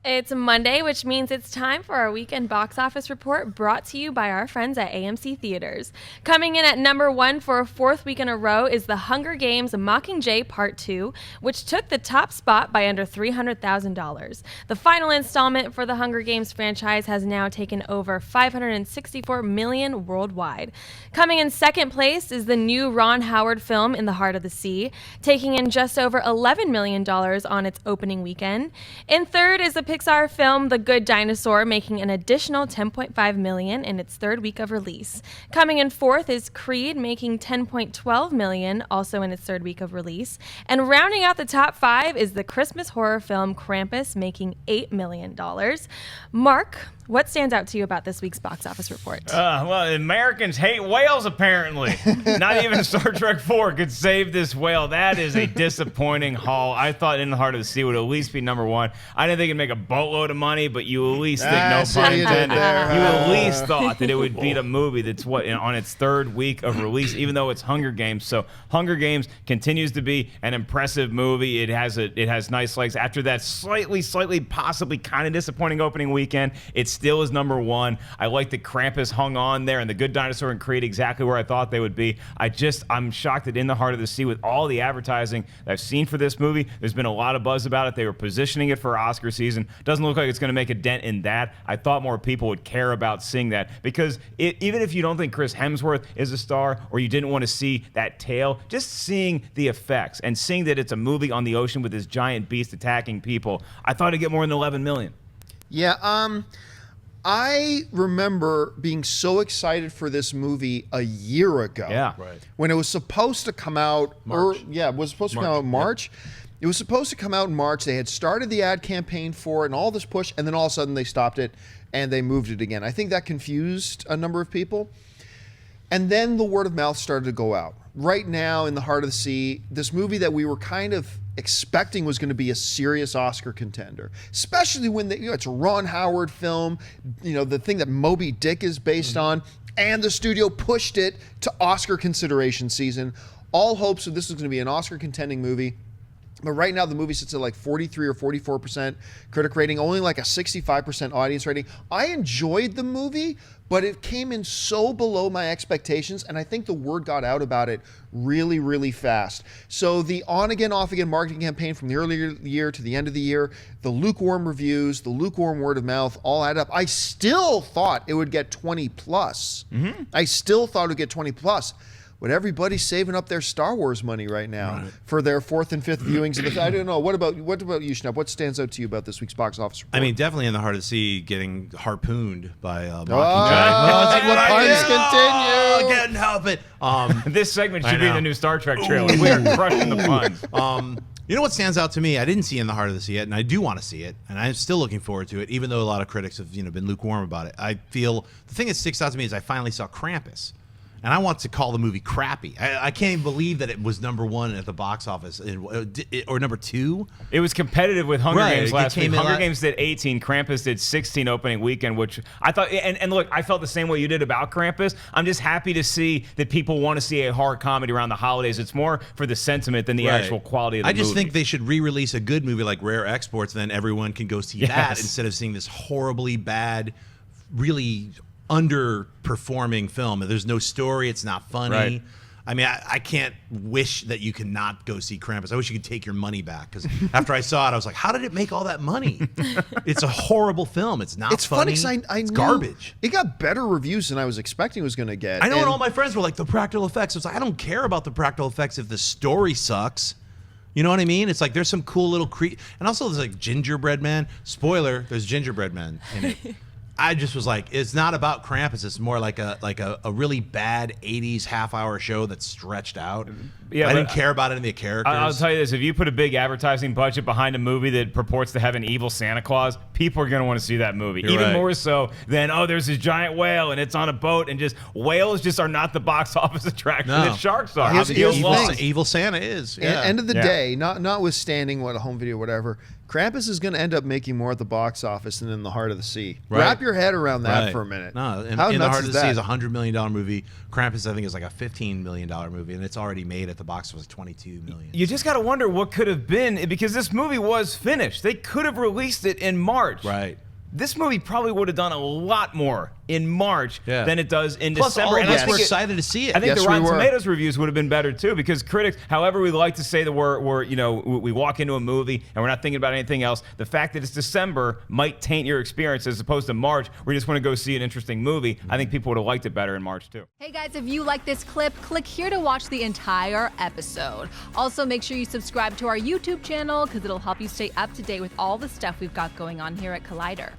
It's Monday, which means it's time for our weekend box office report brought to you by our friends at AMC Theatres. Coming in at number 1 for a fourth week in a row is The Hunger Games Mockingjay Part 2, which took the top spot by under $300,000. The final installment for the Hunger Games franchise has now taken over $564 million worldwide. Coming in second place is the new Ron Howard film In the Heart of the Sea, taking in just over $11 million on its opening weekend. In third is the Pixar film The Good Dinosaur, making an additional $10.5 million in its third week of release. Coming in fourth is Creed, making $10.12 million, also in its third week of release. And rounding out the top 5 is the Christmas horror film Krampus, making $8 million. Mark, what stands out to you about this week's box office report? Well, Americans hate whales, apparently. Not even Star Trek 4 could save this whale. That is a disappointing haul. I thought In the Heart of the Sea would at least be number 1. I didn't think it'd make a boatload of money, but you at least think, no pun intended, you at least thought that it would beat a movie that's on its third week of release, even though it's Hunger Games. So Hunger Games continues to be an impressive movie. It has nice legs. After that slightly, possibly kind of disappointing opening weekend, it still is number 1. I like that Krampus hung on there, and The Good Dinosaur and Creed exactly where I thought they would be. I'm shocked that In the Heart of the Sea, with all the advertising that I've seen for this movie, there's been a lot of buzz about it. They were positioning it for Oscar season. Doesn't look like it's going to make a dent in that. I thought more people would care about seeing that, because even if you don't think Chris Hemsworth is a star, or you didn't want to see that tail, just seeing the effects and seeing that it's a movie on the ocean with this giant beast attacking people, I thought it'd get more than 11 million. Yeah, I remember being so excited for this movie a year ago. Yeah, right. When it was supposed to come out. March. It was supposed to come out in March. Yeah. It was supposed to come out in March. They had started the ad campaign for it and all this push, and then all of a sudden they stopped it and they moved it again. I think that confused a number of people. And then the word of mouth started to go out. Right now, In the Heart of the Sea, this movie that we were kind of expecting was going to be a serious Oscar contender, especially when it's a Ron Howard film, the thing that Moby Dick is based on, and the studio pushed it to Oscar consideration season. All hopes that this was going to be an Oscar contending movie. But right now, the movie sits at like 43 or 44% critic rating, only like a 65% audience rating. I enjoyed the movie, but it came in so below my expectations, and I think the word got out about it really, really fast. So the on-again, off-again marketing campaign from the earlier year to the end of the year, the lukewarm reviews, the lukewarm word of mouth, all add up. I still thought it would get 20 plus. I still thought it would get 20 plus. But everybody's saving up their Star Wars money right now for their 4th and 5th viewings. I don't know. What about you, Schnepp? What stands out to you about this week's box office report? I mean, definitely In the Heart of the Sea getting harpooned by Mockingjay. Puns continue. Can't help it. This segment should be in the new Star Trek trailer. We are crushing the puns. You know what stands out to me? I didn't see In the Heart of the Sea yet, and I do want to see it, and I'm still looking forward to it, even though a lot of critics have been lukewarm about it. I feel the thing that sticks out to me is I finally saw Krampus. And I want to call the movie crappy. I can't even believe that it was number 1 at the box office, or number 2. It was competitive with Hunger Games last week. Hunger Games did 18, Krampus did 16 opening weekend, which I thought, and look, I felt the same way you did about Krampus. I'm just happy to see that people want to see a horror comedy around the holidays. It's more for the sentiment than the actual quality of the movie. I just think they should re-release a good movie like Rare Exports, and then everyone can go see that instead of seeing this horribly bad, really underperforming film. There's no story. It's not funny. Right. I mean, I can't wish that you cannot go see Krampus. I wish you could take your money back, because after I saw it, I was like, how did it make all that money? It's a horrible film. It's not funny. It's funny because it's garbage. It got better reviews than I was expecting it was going to get. I know, and all my friends were like, the practical effects. I was like, I don't care about the practical effects if the story sucks. You know what I mean? It's like there's some cool little and also there's like gingerbread man. Spoiler, there's gingerbread men in it. I just was like, it's not about Krampus. It's more like a really bad 80s half-hour show that's stretched out. Yeah, I didn't care about any of the characters. I'll tell you this. If you put a big advertising budget behind a movie that purports to have an evil Santa Claus, people are going to want to see that movie. You're Even right. more so than, there's this giant whale and it's on a boat, and just whales just are not the box office attraction that sharks are. Evil Santa is. Yeah. End of the day, notwithstanding what a home video, whatever, Krampus is going to end up making more at the box office than In the Heart of the Sea. Right. Wrap your head around that for a minute. No, In How the nuts Heart of is the Sea that? is a $100 million movie. Krampus, I think, is like a $15 million movie, and it's already made at the box office $22 million. You just got to wonder what could have been, because this movie was finished. They could have released it in March. March. Right. This movie probably would have done a lot more in March than it does in Plus, December. all of And I us think were excited to see it. I think Yes, the we Rotten were. Tomatoes reviews would have been better too, because critics, however we like to say that we walk into a movie and we're not thinking about anything else, the fact that it's December might taint your experience as opposed to March, where you just want to go see an interesting movie. I think people would have liked it better in March too. Hey guys, if you like this clip, click here to watch the entire episode. Also, make sure you subscribe to our YouTube channel because it'll help you stay up to date with all the stuff we've got going on here at Collider.